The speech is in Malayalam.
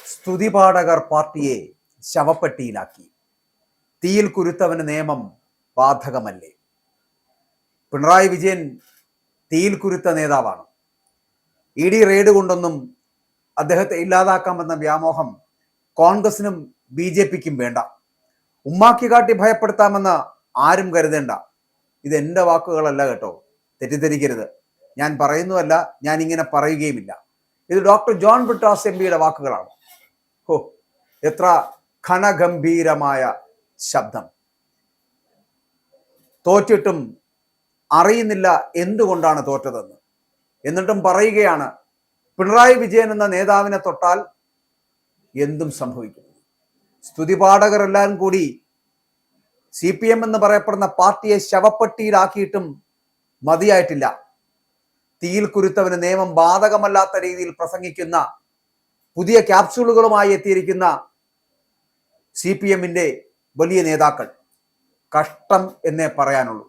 സ്തുതിപാഠകർ പാർട്ടിയെ ശവപ്പെട്ടിയിലാക്കി. തീയിൽ കുരുത്തവന് നിയമം ബാധകമല്ലേ? പിണറായി വിജയൻ തീയിൽ കുരുത്ത നേതാവാണ്. ED റെയ്ഡ് കൊണ്ടൊന്നും അദ്ദേഹത്തെ ഇല്ലാതാക്കാമെന്ന വ്യാമോഹം കോൺഗ്രസിനും BJPക്കും വേണ്ട. ഉമ്മാക്കി കാട്ടി ഭയപ്പെടുത്താമെന്ന് ആരും കരുതേണ്ട. ഇതെന്റെ വാക്കുകളല്ല കേട്ടോ, തെറ്റിദ്ധരിക്കരുത്. ഞാൻ പറയുന്നുവല്ല, ഞാൻ ഇങ്ങനെ പറയുകയുമില്ല. ഇത് ഡോക്ടർ ജോൺ ബ്രിട്ടാസ് MPയുടെ വാക്കുകളാണ്. ഹോ, എത്ര ഘനഗംഭീരമായ ശബ്ദം! തോറ്റിട്ടും അറിയുന്നില്ല എന്തുകൊണ്ടാണ് തോറ്റതെന്ന്. എന്നിട്ടും പറയുകയാണ്, പിണറായി വിജയൻ എന്ന നേതാവിനെ തൊട്ടാൽ എന്തും സംഭവിക്കും. സ്തുതിപാഠകർ എല്ലാവരും കൂടി CPM എന്ന് പറയപ്പെടുന്ന പാർട്ടിയെ ശവപ്പെട്ടിയിലാക്കിയിട്ടും മതിയായിട്ടില്ല. തീയിൽ കുരുത്തവന് നിയമം ബാധകമല്ലാത്ത രീതിയിൽ പ്രസംഗിക്കുന്ന പുതിയ ക്യാപ്സ്യൂളുകളുമായി എത്തിയിരിക്കുന്ന CPMന്റെ വലിയ നേതാക്കൾ കഷ്ടം എന്നേ പറയാനുള്ളൂ.